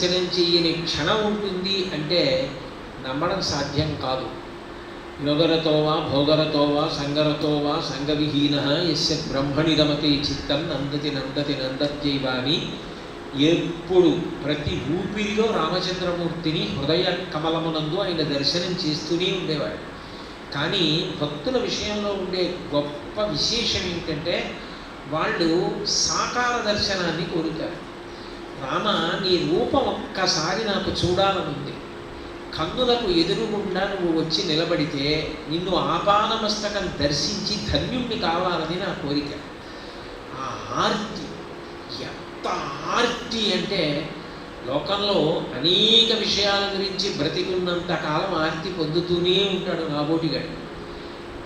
దర్శనం చెయ్యని క్షణం ఉంటుంది అంటే నమ్మడం సాధ్యం కాదు. యోగరతో వా భోగరతో వా సంగరతో వా సంగవిహీన యస్య బ్రహ్మణి రమతే చిత్తం నందతి నందతి నందత్యైవ అని ఎప్పుడు ప్రతి ఊపిరిలో రామచంద్రమూర్తిని హృదయ కమలమునందు ఆయన దర్శనం చేస్తూనే ఉండేవాడు. కానీ భక్తుల విషయంలో ఉండే గొప్ప విశేషం ఏంటంటే వాళ్ళు సాకార దర్శనాన్ని కోరుతారు. రామ, నీ రూపం ఒక్కసారి నాకు చూడాలనుంది, కన్నులకు ఎదురుగుండా నువ్వు వచ్చి నిలబడితే నిన్ను ఆపాదమస్తకం దర్శించి ధన్యుణ్ణి కావాలని నా కోరిక. ఆ ఆర్తి, ఎంత ఆర్తి అంటే లోకంలో అనేక విషయాల గురించి బ్రతికున్నంత కాలం ఆర్తి పొందుతూనే ఉంటాడు నాబోటిగాడు.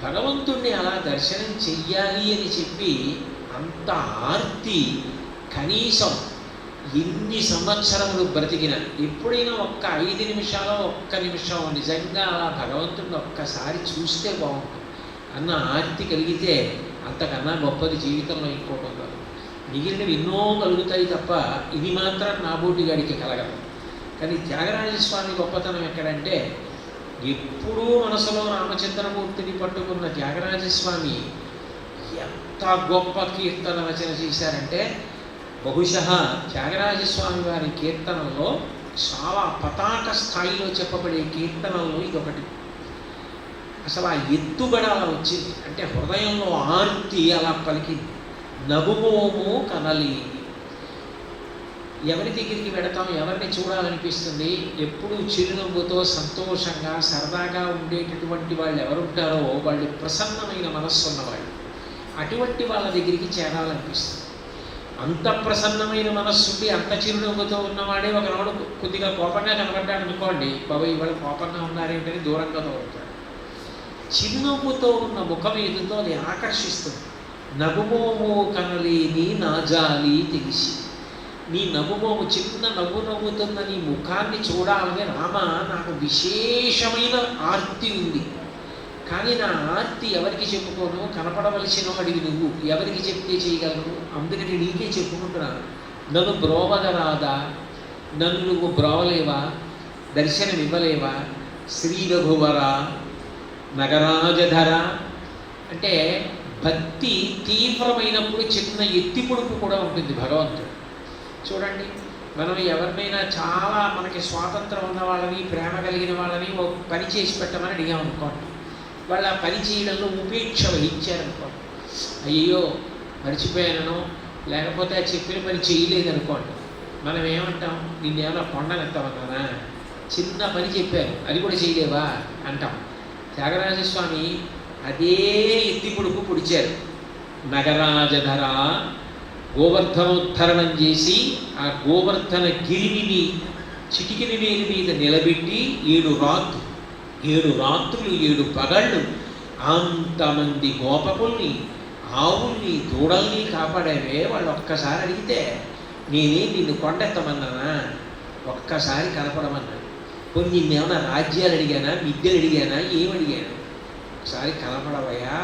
భగవంతుణ్ణి అలా దర్శనం చెయ్యాలి అని చెప్పి అంత ఆర్తి కనీసం ఎన్ని సంవత్సరములు బ్రతికిన ఎప్పుడైనా ఒక్క 5 నిమిషాలు ఒక్క నిమిషం నిజంగా అలా భగవంతుడిని ఒక్కసారి చూస్తే బాగుంటుంది అన్న ఆర్తి కలిగితే అంతకన్నా గొప్పది జీవితంలో ఇంకోటి ఉండదు. మిగిలినవి ఎన్నో కలుగుతాయి తప్ప ఇది మాత్రం నాబోటిగాడికి కలగదు. కానీ త్యాగరాజస్వామి గొప్పతనం ఎక్కడంటే ఎప్పుడూ మనసులో రామచంద్రమూర్తిని పట్టుకున్న త్యాగరాజస్వామి ఎంత గొప్ప కీర్తన రచన చేశారంటే బహుశः త్యాగరాజస్వామి వారి కీర్తనల్లో చాలా పతాక స్థాయిలో చెప్పబడే కీర్తనల్లో ఇదొకటి. అసలు ఆ ఎత్తుగడ అలా వచ్చింది అంటే హృదయంలో ఆర్తి అలా పలికింది. నగుమోము కనలేని, ఎవరి దగ్గరికి వెడతాం, ఎవరిని చూడాలనిపిస్తుంది, ఎప్పుడూ చిరునవ్వుతో సంతోషంగా సరదాగా ఉండేటటువంటి వాళ్ళు ఎవరుంటారో వాళ్ళు ప్రసన్నమైన మనస్సు ఉన్నవాళ్ళు. అటువంటి వాళ్ళ దగ్గరికి చేరాలనిపిస్తుంది. అంత ప్రసన్నమైన మనస్సుండి అంత చిరునవ్వుతో ఉన్నవాడే ఒకనాడు కొద్దిగా కోపంగా కనబడ్డాడు అనుకోండి, బాబాయ్ ఇవాళ కోపంగా ఉన్నారేంటని దూరంగా తోలుతాడు. చిరునవ్వుతో ఉన్న ముఖం ఏదుందో అది ఆకర్షిస్తుంది. నగుమోము కనలేని నాజాలి తెలిసి, నీ నగుమోము చిన్న నవ్వు నవ్వుతున్న నీ ముఖాన్ని చూడాలని రామ నాకు విశేషమైన ఆర్తి ఉంది. కానీ నా ఆర్తి ఎవరికి చెప్పుకోను, కనపడవలసిన వాడివి నువ్వు, ఎవరికి చెప్తే చేయగలను, అందుకని నీకే చెప్పుకుంటున్నాను. నన్ను బ్రోవగరాదా, నన్ను నువ్వు బ్రోవలేవా, దర్శనం ఇవ్వలేవా, శ్రీ రఘువర నగరాజధర అంటే భక్తి తీవ్రమైనప్పుడు చిన్న ఎత్తి పొడుపు కూడా ఉంటుంది భగవంతుడు. చూడండి, మనం ఎవరినైనా చాలా మనకి స్వాతంత్రం ఉన్న వాళ్ళని, ప్రేమ కలిగిన వాళ్ళని ఓ పని చేసి పెట్టమని అడిగామనుకోండి, వాళ్ళు ఆ పని చేయడంలో ఉపేక్ష వహించారనుకోండి, అయ్యో మర్చిపోయానో లేకపోతే ఆ చెప్పిన పని చేయలేదనుకోండి, మనం ఏమంటాం, నిన్నేమైనా కొండనెత్తమన్నానా, చిన్న పని చెప్పారు అది కూడా చేయలేవా అంటాం. త్యాగరాజస్వామి అదే ఎత్తి పొడుపు పొడిచారు. నగరాజధర, గోవర్ధనోద్ధరణం చేసి ఆ గోవర్ధన గిరిని చిటికిన వేలి మీద నిలబెట్టి 7 రాత్రులు 7 పగళ్ళు అంతమంది గోపకుల్ని, ఆవుల్ని, దూడల్ని కాపాడేవే. వాళ్ళు ఒక్కసారి అడిగితే నేనే నిన్ను కొండెత్తమన్నానా, ఒక్కసారి కనపడమన్నాను. కొన్ని నిన్నేమన్నా రాజ్యాలు అడిగానా, విద్యలు అడిగానా, ఏమడిగాను, ఒకసారి కనపడవయ్యా,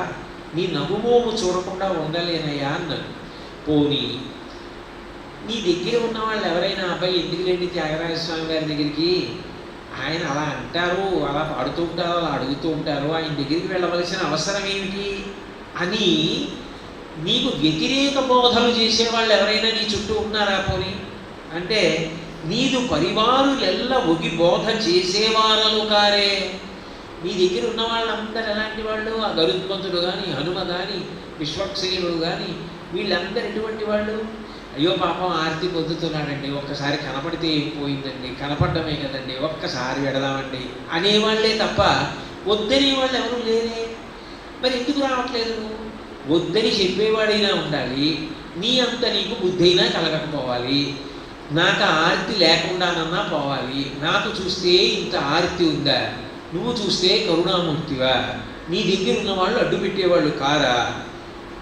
నీ నవ్వుమోము చూడకుండా ఉండలేనయ్యా అన్నాను. పోనీ నీ దగ్గర ఉన్న వాళ్ళు ఎవరైనా అబ్బాయి ఎందుకు లేండి త్యాగరాజస్వామి గారి దగ్గరికి, ఆయన అలా అంటారు, అలా పాడుతూ ఉంటారు, అలా అడుగుతూ ఉంటారు, ఆయన దగ్గరికి వెళ్ళవలసిన అవసరం ఏమిటి అని నీకు వ్యతిరేక బోధలు చేసేవాళ్ళు ఎవరైనా నీ చుట్టూ ఉన్నారా? పోనీ అంటే నీదు పరివారులెల్ల ఒగి బోధ చేసేవారలు కారే. నీ దగ్గర ఉన్న వాళ్ళందరూ ఎలాంటి వాళ్ళు, ఆ గరుత్మంతుడు కానీ, హనుమ కానీ, విశ్వక్సేనుడు కానీ, వీళ్ళందరూ ఎటువంటి వాళ్ళు? అయ్యో పాపం ఆర్తి పొందుతున్నాడండి, ఒక్కసారి కనపడితే ఏం పోయిందండి, కనపడమే కదండి, ఒక్కసారి వెడదామండి అనేవాళ్లే తప్ప వద్దని వాళ్ళు ఎవరు లేరే. మరి ఎందుకు రావట్లేదు? వద్దని చెప్పేవాడైనా ఉండాలి, నీ అంత నీకు బుద్ధి అయినా కలగకపోవాలి, నాకు ఆర్తి లేకుండానన్నా పోవాలి. నాకు చూస్తే ఇంత ఆర్తి ఉందా, నువ్వు చూస్తే కరుణామూర్తివా, నీ దగ్గర ఉన్న వాళ్ళు అడ్డు పెట్టేవాళ్ళు కారా,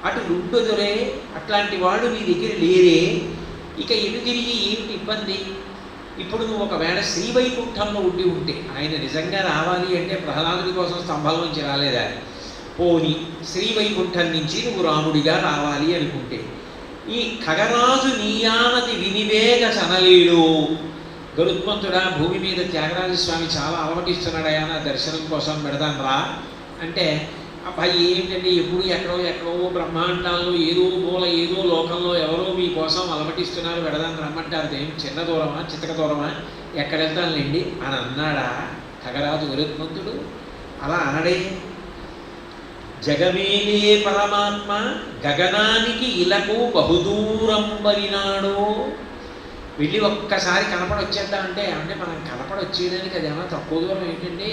అటు రుడ్డొదరే అట్లాంటి వాళ్ళు నీ దగ్గర లేరే, ఇక ఎటు తిరిగి ఏమిటి ఇబ్బంది? ఇప్పుడు నువ్వు ఒకవేళ శ్రీవైకుంఠంలో ఉండి ఉంటే, ఆయన నిజంగా రావాలి అంటే ప్రహ్లాదుడి కోసం స్తంభం నుంచి రాలేదా, పోని శ్రీవైకుంఠం నుంచి నువ్వు రాముడిగా రావాలి అనుకుంటే, ఈ ఖగరాజు నీయానది వినివేగ చనలేడు, గరుత్మంతుడా, భూమి మీద త్యాగరాజస్వామి చాలా అలవటిస్తున్నాడయా, నా దర్శనం కోసం పెడదాను రా అంటే, అబ్బాయి ఏమిటండి ఎప్పుడు ఎక్కడో బ్రహ్మాండాల్లో ఏదో మూల ఏదో లోకంలో ఎవరో మీకోసం అలవటిస్తున్నారు, పెడదాన్ని రమ్మంటారు, ఏం చిన్న దూరమా చితక దూరమా, ఎక్కడ వెళ్తానులేండి అని అన్నాడా ఖగరాజు గరుత్మంతుడు? అలా అనడే. జగమేలే పరమాత్మ గగనానికి ఇలకు బహుదూరం వరినాడు. వెళ్ళి ఒక్కసారి కనపడొచ్చేద్దామంటే, అంటే మనం కనపడొచ్చేయడానికి అదేమన్నా తక్కువ దూరం ఏంటండి?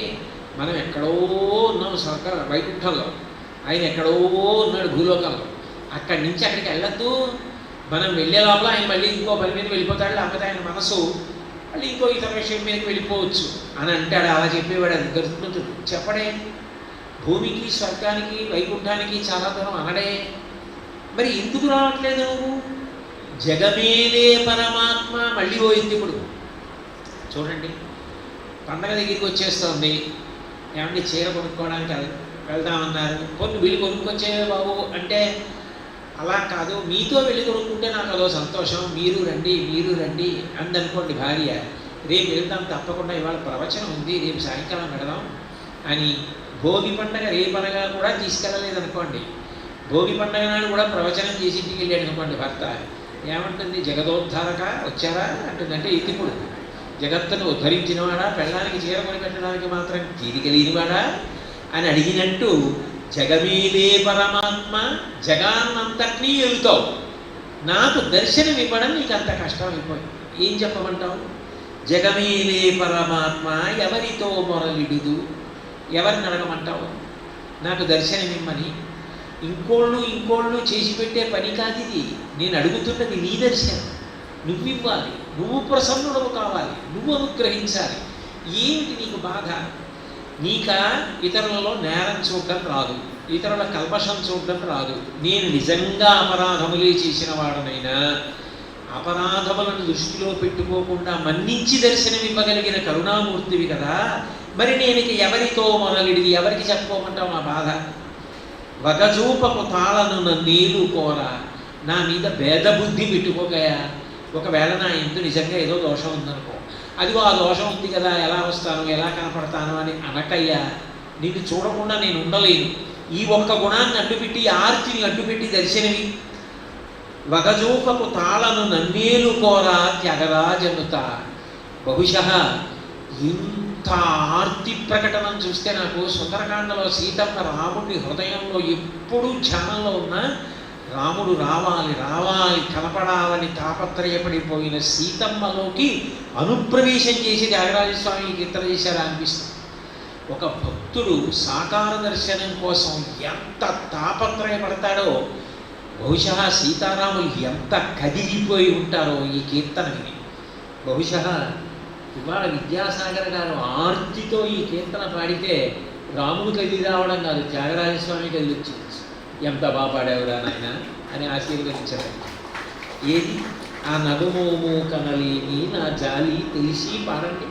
మనం ఎక్కడో ఉన్నాం వైకుంఠంలో, ఆయన ఎక్కడో ఉన్నాడు భూలోకంలో. అక్కడి నుంచి అక్కడికి వెళ్ళొద్దు. మనం వెళ్ళే లోపల ఆయన మళ్ళీ ఇంకో పని మీద వెళ్ళిపోతాడు, లేకపోతే ఆయన మనసు మళ్ళీ ఇంకో ఇతర విషయం మీదకి వెళ్ళిపోవచ్చు అని అంటాడు. అలా చెప్పేవాడు అది గరుత్మంతుడు. చెప్పడే. భూమికి స్వర్గానికి వైకుంఠానికి చాలా దూరం అనడే. మరి ఎందుకు రావట్లేదు నువ్వు? జగమేలే పరమాత్మ. మళ్ళీ పోయింది ఇప్పుడు. చూడండి, పండగ దగ్గరికి వచ్చేస్తుంది. ఏమంటే చీర కొనుక్కోవడానికి వెళ్దామన్నారు. కొన్ని వెళ్ళి కొనుక్కొచ్చేవే బాబు అంటే, అలా కాదు, మీతో వెళ్ళి కొనుక్కుంటే నాకు అదో సంతోషం, మీరు రండి అందనుకోండి భార్య. రేపు వెళ్దాం తప్పకుండా, ఇవాళ ప్రవచనం ఉంది, రేపు సాయంకాలం వెళదాం అని భోగి పండగ రేపనగా కూడా తీసుకెళ్ళలేదనుకోండి. భోగి పండగ నాడు కూడా ప్రవచనం చేసి ఇంటికి వెళ్ళాడు అనుకోండి భర్త. ఏమంటుంది? జగదోద్ధారక వచ్చారా అంటుందంటే, ఇప్పుడు జగత్తును ఉద్ధరించినవాడా, పెళ్ళానికి చీర కొని పెట్టడానికి మాత్రం తీరికలేనివాడా అని అడిగినట్టు, జగమేలే పరమాత్మ, జగాన్నంతటినీ వెళుతావు, నాకు దర్శనం ఇవ్వడం నీకు అంత కష్టం అయిపోయింది. ఏం చెప్పమంటావు? జగమేలే పరమాత్మ ఎవరితో మొరలిడుదు, ఎవరిని అడగమంటావు నాకు దర్శనం ఇమ్మని? ఇంకోళ్ళు చేసి పెట్టే పని కాదు ఇది. నేను అడుగుతున్నది నీ దర్శనం. నువ్వు ఇవ్వాలి, నువ్వు ప్రసన్నుడవు కావాలి, నువ్వు అనుగ్రహించాలి. ఏమిటి నీకు బాధ? నీక ఇతరులలో నేరం చూడడం రాదు, ఇతరుల కల్పషం చూడడం రాదు. నేను నిజంగా అపరాధములే చేసిన వాడనైనా అపరాధములను దృష్టిలో పెట్టుకోకుండా మన్నించి దర్శనం ఇవ్వగలిగిన కరుణామూర్తివి కదా. మరి నేను ఎవరితో మొరలిడిది, ఎవరికి చెప్పుకోమంటావు నా బాధ? వగజూపకు తాళను నన్నేలు కోర, నా మీద భేదబుద్ధి పెట్టుకోగయా. ఒకవేళ నా ఇందు నిజంగా ఏదో దోషం ఉందనుకో, అదిగో ఆ దోషం ఉంది కదా, ఎలా వస్తాను ఎలా కనపడతాను అని అనకయ్యా. నిన్ను చూడకుండా నేను ఉండలేను. ఈ ఒక్క గుణాన్ని అడ్డుపెట్టి, ఆర్తిని అడ్డుపెట్టి దర్శనమి. వగజూపకు తాళను నన్నేలు కోర త్యాగరాజనుత. బహుశః ఇంత ఆర్తి ప్రకటనం చూస్తే నాకు సుందరకాండలో సీతమ్మ రాముడి హృదయంలో ఎప్పుడూ ధ్యానంలో ఉన్న, రాముడు రావాలి కనపడాలని తాపత్రయపడిపోయిన సీతమ్మలోకి అనుప్రవేశం చేసి త్యాగరాజస్వామి కీర్తన చేశారా అనిపిస్తుంది. ఒక భక్తుడు సాకార దర్శనం కోసం ఎంత తాపత్రయపడతాడో, బహుశः సీతారాములు ఎంత కదిలిపోయి ఉంటారో ఈ కీర్తన విని. బహుశः ఇవాళ విద్యాసాగర్ గారు ఆర్తితో ఈ కీర్తన పాడితే రాముడు కదిలి రావడం కాదు, త్యాగరాజస్వామి కదిలి వచ్చింది. ఎంత బాగా పాడేవరా నాయన అని ఆశీర్వదించారు. ఏది ఆ నగుమోము కనలేని నా జాలి తెలిసి పాడండి.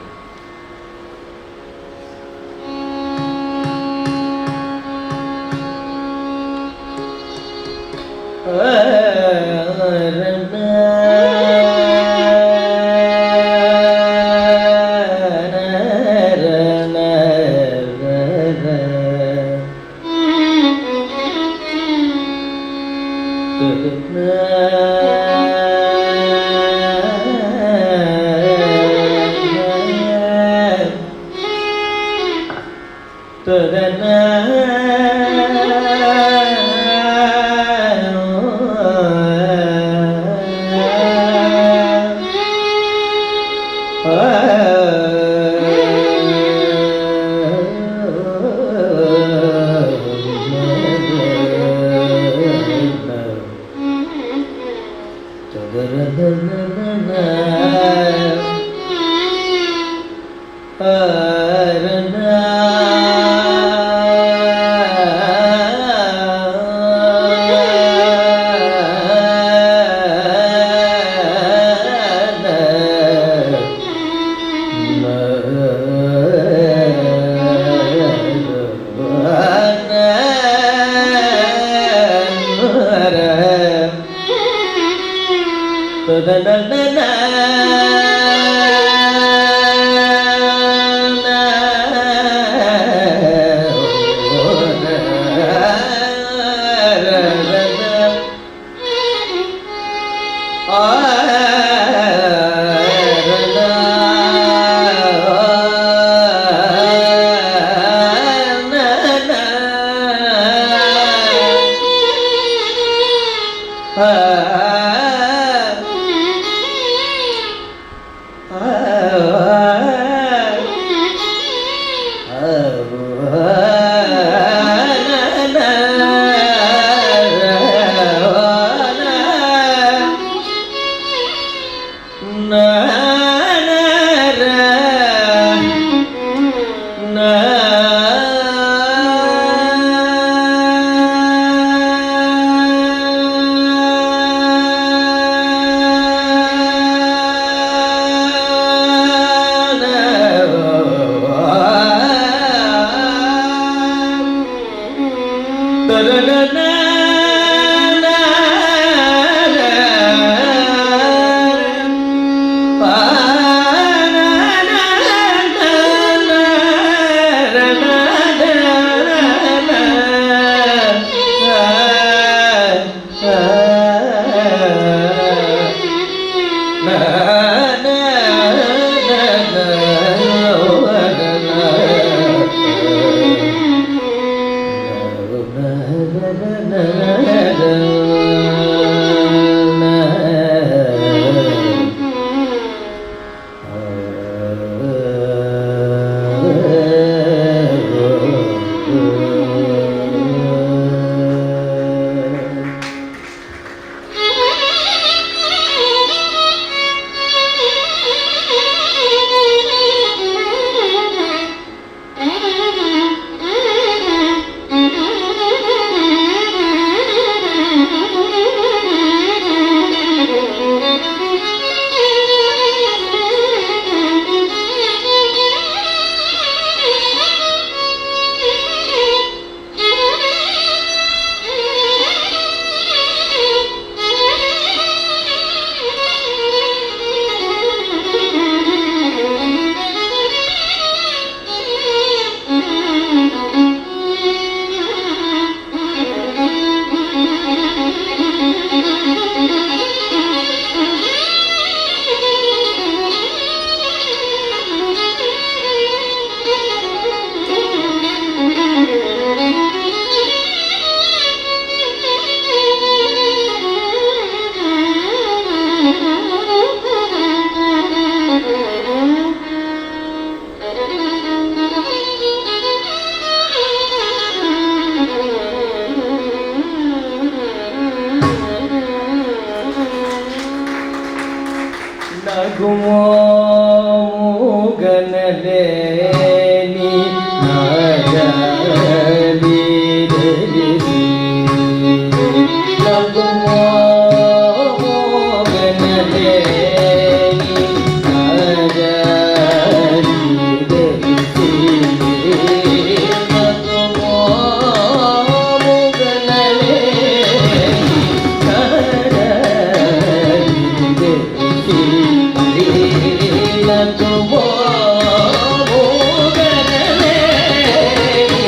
నగుమోగనలేని నాజలి దరిసి నగుమోగనలేని నాజలి దరిసి నగుమోగనలేని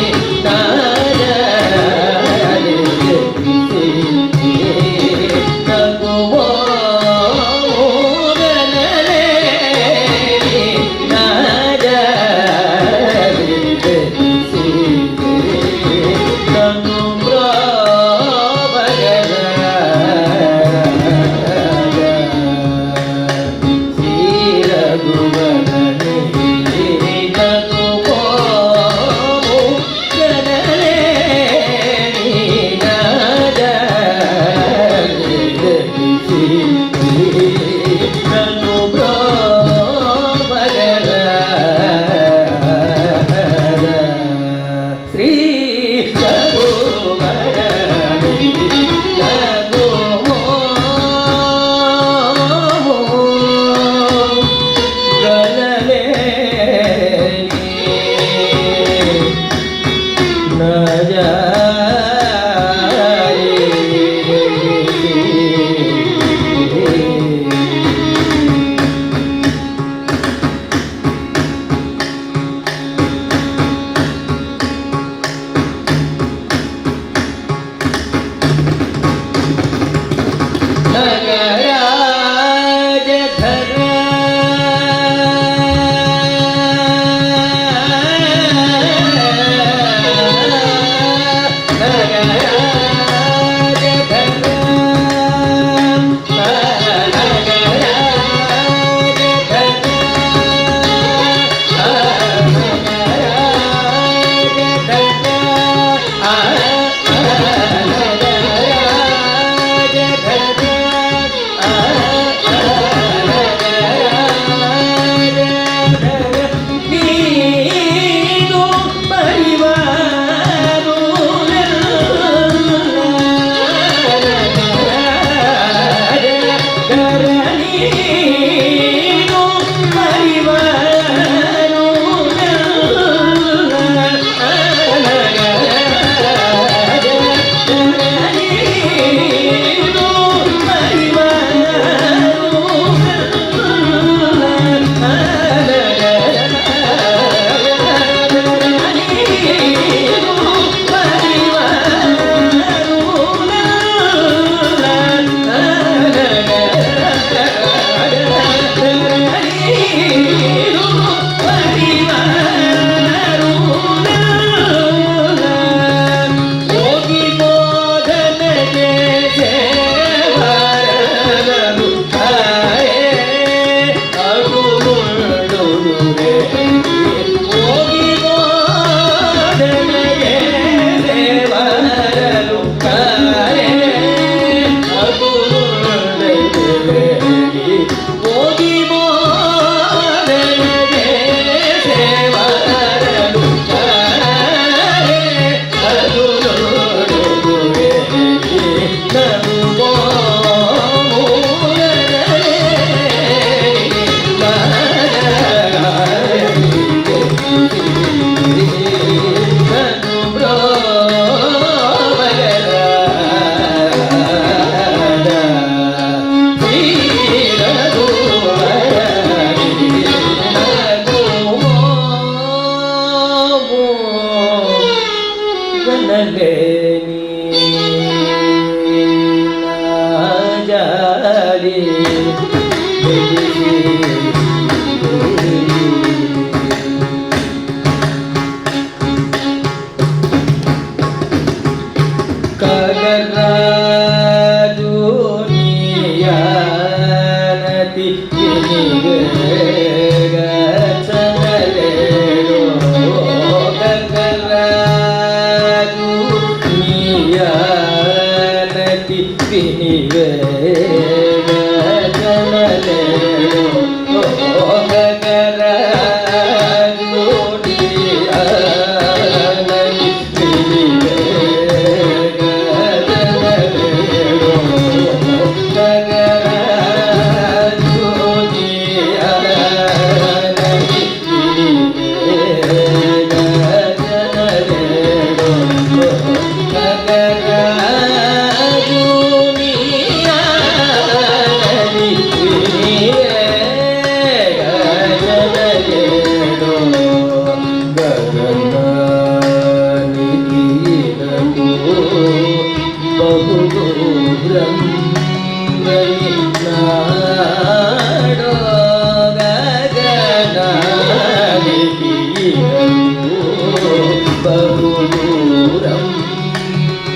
బహుదూరం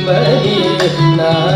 బహినాడో